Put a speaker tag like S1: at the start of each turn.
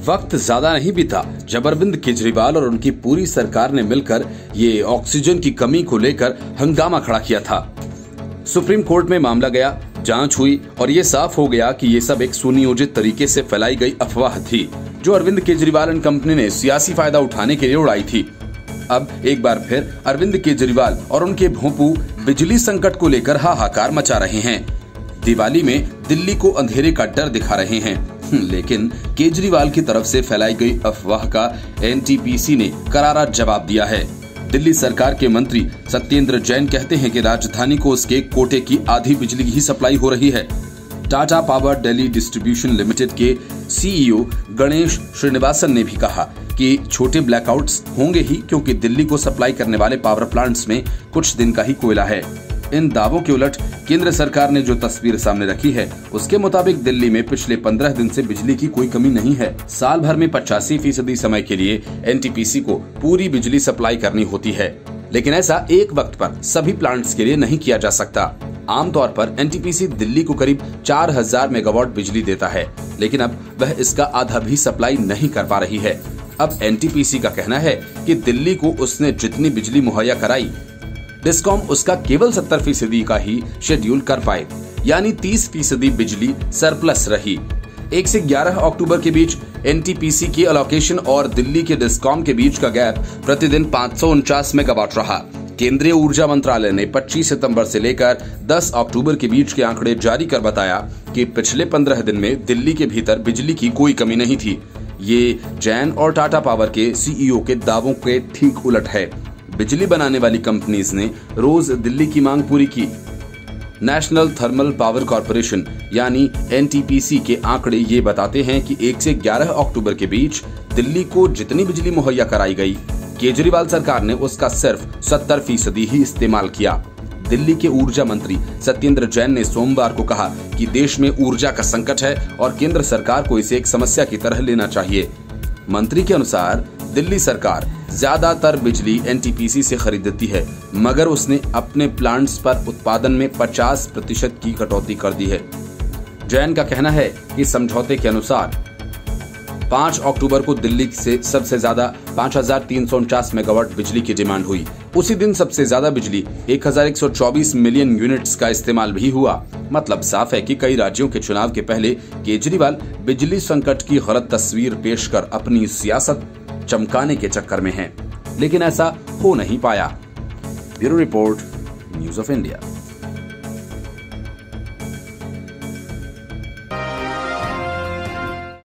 S1: वक्त ज्यादा नहीं बीता जब अरविंद केजरीवाल और उनकी पूरी सरकार ने मिलकर ये ऑक्सीजन की कमी को लेकर हंगामा खड़ा किया था। सुप्रीम कोर्ट में मामला गया, जांच हुई और ये साफ हो गया कि ये सब एक सुनियोजित तरीके से फैलाई गई अफवाह थी, जो अरविंद केजरीवाल एंड कंपनी ने सियासी फायदा उठाने के लिए उड़ाई थी। अब एक बार फिर अरविंद केजरीवाल और उनके भोंपू बिजली संकट को लेकर हाहाकार मचा रहे हैं। दिवाली में दिल्ली को अंधेरे का डर दिखा रहे हैं, लेकिन केजरीवाल की तरफ से फैलाई गई अफवाह का एनटीपीसी ने करारा जवाब दिया है। दिल्ली सरकार के मंत्री सत्येंद्र जैन कहते हैं कि राजधानी को उसके कोटे की आधी बिजली ही सप्लाई हो रही है। Tata power Delhi distribution limited के सीईओ गणेश श्रीनिवासन ने भी कहा कि छोटे ब्लैकआउट्स होंगे ही, क्योंकि दिल्ली को सप्लाई करने वाले पावर प्लांट्स में कुछ दिन का ही कोयला है। इन दावों के उलट केंद्र सरकार ने जो तस्वीर सामने रखी है, उसके मुताबिक दिल्ली में पिछले 15 दिन से बिजली की कोई कमी नहीं है। साल भर में 85% समय के लिए एनटीपीसी को पूरी बिजली सप्लाई करनी होती है, लेकिन ऐसा एक वक्त पर सभी प्लांट्स के लिए नहीं किया जा सकता। आमतौर पर एनटीपीसी दिल्ली को करीब 4000 मेगावाट बिजली देता है, लेकिन अब वह इसका आधा भी सप्लाई नहीं कर पा रही है। अब एनटीपीसी का कहना है कि दिल्ली को उसने जितनी बिजली मुहैया कराई, डिस्कॉम उसका केवल 70% का ही शेड्यूल कर पाए, यानी 30% बिजली सरप्लस रही। 1 से 11 अक्टूबर के बीच एनटीपीसी की अलोकेशन और दिल्ली के डिस्कॉम के बीच का गैप प्रतिदिन 549 मेगावाट रहा। केंद्रीय ऊर्जा मंत्रालय ने 25 सितंबर से लेकर 10 अक्टूबर के बीच के आंकड़े जारी कर बताया कि पिछले 15 दिन में दिल्ली के भीतर बिजली की कोई कमी नहीं थी। ये जैन और टाटा पावर के सीईओ के दावों के ठीक उलट है। बिजली बनाने वाली कंपनीज ने रोज दिल्ली की मांग पूरी की। नेशनल थर्मल पावर कॉर्पोरेशन यानी एनटीपीसी के आंकड़े ये बताते हैं कि 1 से 11 अक्टूबर के बीच दिल्ली को जितनी बिजली मुहैया कराई गई, केजरीवाल सरकार ने उसका सिर्फ 70% ही इस्तेमाल किया। दिल्ली के ऊर्जा मंत्री सत्येंद्र जैन ने सोमवार को कहा कि देश में ऊर्जा का संकट है और केंद्र सरकार को इसे एक समस्या की तरह लेना चाहिए। मंत्री के अनुसार दिल्ली सरकार ज्यादातर बिजली एनटीपीसी से खरीदती है, मगर उसने अपने प्लांट्स पर उत्पादन में 50% की कटौती कर दी है। जैन का कहना है कि समझौते के अनुसार 5 अक्टूबर को दिल्ली से सबसे ज्यादा 5349 मेगावाट बिजली की डिमांड हुई। उसी दिन सबसे ज्यादा बिजली 1124 मिलियन यूनिट्स का इस्तेमाल भी हुआ। मतलब साफ है कि कई राज्यों के चुनाव के पहले केजरीवाल बिजली संकट की गलत तस्वीर पेश कर अपनी सियासत चमकाने के चक्कर में हैं, लेकिन ऐसा हो नहीं पाया। Bureau report, news of India.